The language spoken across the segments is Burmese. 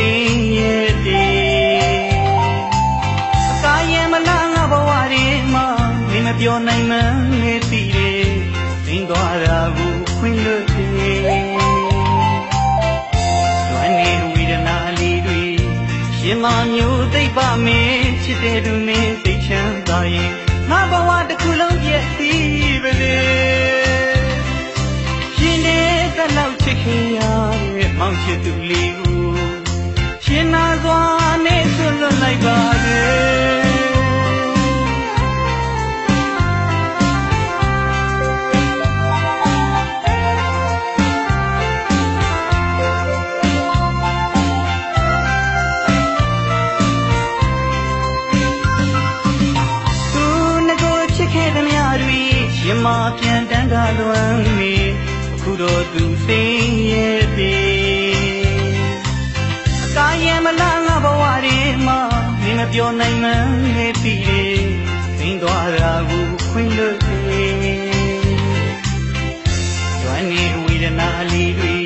စိမ်းရဲ့တေအကားရင်မလားငါဘဝတွေမှာမင်းမပြောနိုင်မှန်းနေသိတယ်သိမ်းသွားတာကိုခွင့်လွှတ်တယ်စွမ်းနေဝေဒနာလေးတွေရှင်မမျိုးသိပ်ပါမင်းချစ်တဲ့သူမင်းသိချမ်းသာရင်ငါဘဝတစ်ခုလုံးပြည့်စည်ပါလေရှင်နေတဲ့လောက်ချစ်ခင်ရတဲ့မောင်ချစ်သူလေးကိုရှင်နာစွာနဲ့ဆွလွတ်လိုက်ပါလေရှင်မပြန်တန်းတာလွမ်းနေအခုတော့သူစိမ်းရဲ့တေအကားရင်မလားငါဘဝတွေမှာမင်းမပြောနိုင်မှန်းနေသိတယ်သိမ်းသွားတာကိုခွင့်လွှတ်တယ်ကျွမ်းနေဝေဒနာလေးတွေ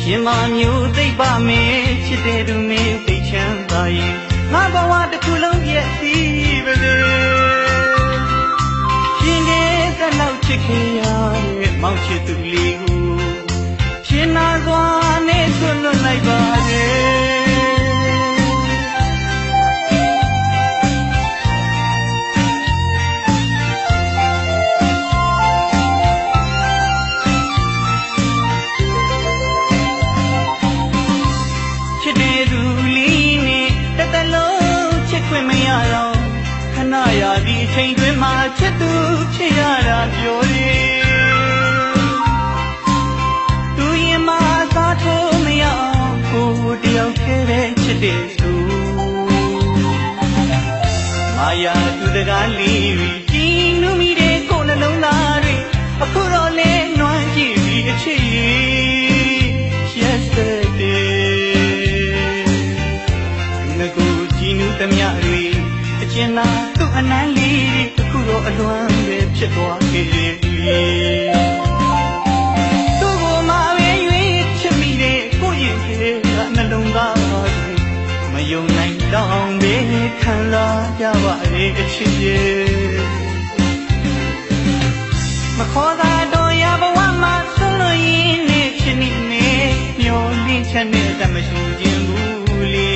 ရှင်မမျိုးသိပ်ပါမင်းချစ်တဲ့သူမင်းသိချမ်းသာရင်ငါဘဝတစ်ခုလုံးပြည့်စည်ပါလေရှင်နေတဲ့လောက်ချစ်ခင်ရတဲ့မောင်ချစ်သူလေးကိုရှင်နာစွာနဲ့ဆွလွတ်လိုက်ပါလေချစ်တဲ့သူလေးနဲ့တသက်လုံးချစ်ခွင့်မရတော့ခဏရဒီအချိန်တွင်မှချစ်သူချစ်ရတာပြောရင်သူရင်မသာထိုးမရအောင်ကိုတယောက်ခဲပဲချစ်တဲ့သူမာယာသူတကားလေးကြည်နူးမိတဲ့ကိုယ်နှလုံးသားတွေအခုတော့လဲနွမ်းကြည့်ပြီးအချစ်ရည် Yesterday ငါကိုကြည်နူးသမျှတွေအကျဉ်းသားသူ့အနမ်းလေးအခုတော့အလွမ်းပဲဖြစ်သွားခဲ့တယ်သူ့ကိုမှပဲရွေးချစ်မိတဲ့ကိုယ့်ရင်ထဲကနှလုံးသားတွေမယုံနိုင်တော့ပဲခံစားကြပါလေအချစ်ရဲ့မခေါ်တာတော့ရဘဝမှာဆုံးလို့ရင်းနဲ့ချစ်နေနေမျောလင်းချက်နဲ့တမရှိခြင်းဘူးလေ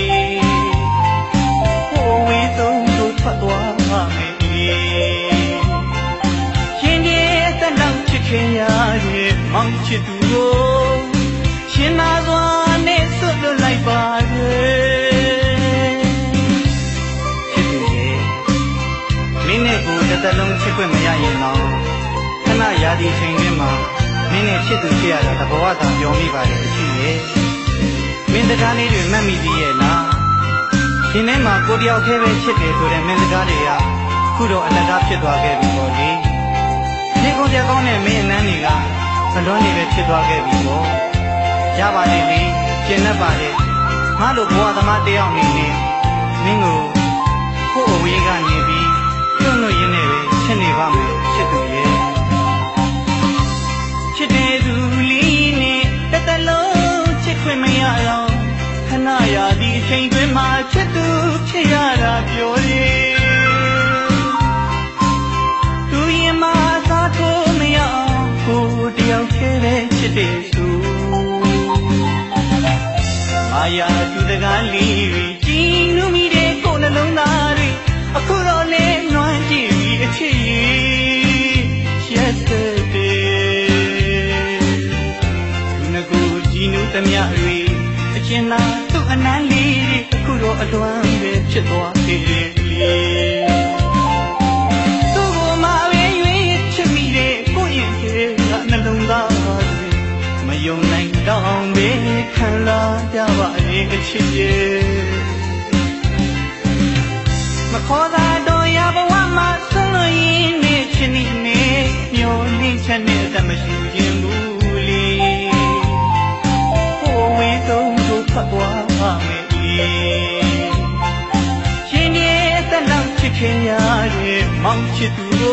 ဟိုဝေးဆုံးတို့ထွက်သွားမှာမယ်ရှင်ရဲ့တလောက်ချစ်ခင်ရတဲ့မောင်ချစ်သူကိုရှင်နာစွာနဲ့ဆွတ်လွတ်လိုက်ပါလေချစ်သူရဲ့မင်းနဲ့ကိုတစ်သက်လုံးချစ်ခွင့်မရရင်တော့ခဏရာသီချိန်တွင်မှာမင်းနဲ့ချစ်သူချစ်ရတာတဘဝသာပြောမိပါလေအချစ်ရဲ့မင်းစကားလေးတွေမှတ်မိသေးရဲ့လားရှင်ထဲမှာကိုတယောက်ခဲပဲချစ်တယ်ဆိုတဲ့မင်းစကားတွေကခုတော့အလကားဖြစ်သွားခဲ့ပြီပေါ့လေဒီကုန်ကြကောင်းတဲ့မင်းအနမ်းတွေကဘလွန်းနေပဲဖြစ်သွားခဲ့ပြီပေါ့ရပါလေလေကျင်တတ်ပါလေငါတို့ဘဝသမားတယောက်နေနဲ့မင်းကိုကိုယ့်အဝေးကနေပြီးတွန့်လွတ်ရင်းနဲ့ပဲချစ်နေပါမယ်ချစ်သူရဲ့ချစ်တဲ့သူလေးနဲ့တသက်လုံးချစ်ခွင့်မရတော့ခဏရဒီအချိန်တွင်မှချစ်သူချစ်ရတာပြောရင်သူရင်မသာထိုးမရအောင်ကိုတယောက်ခဲပဲချစ်တဲ့သူမာယာသူတကားလေးကြည်နူးမိတဲ့ကိုယ်နှလုံးသားတွေအခုတော့လဲနွမ်းကြည့်ပြီးအချစ်ရည် Yesterday သူငကိုကြည်နူးသမျှတွေအကျဉ်းသားသူ့အနမ်းလေးတွေအခုတော့အလွမ်းပဲဖြစ်သွားခဲ့တယ်လေသူ့ကိုမှပဲရွေးချစ်မိတဲ့ကိုယ့်ရင်ထဲကနှလုံးသားတွေမယုံနိုင်တော့ပဲခံစားကြပါလေအချစ်ရဲ့မခေါ်တာတော့ရဘဝမှာဆုံးလို့ရင်းနဲ့ချစ်နေနေမျောလင်းချက်နဲ့တမရှိခြင်းဘူးလေဟိုဝေးဆုံးတို့ထွက်သွားပါမယ်ရှင်ရဲ့တလောက်ချစ်ခင်ရတဲ့မောင်ချစ်သူ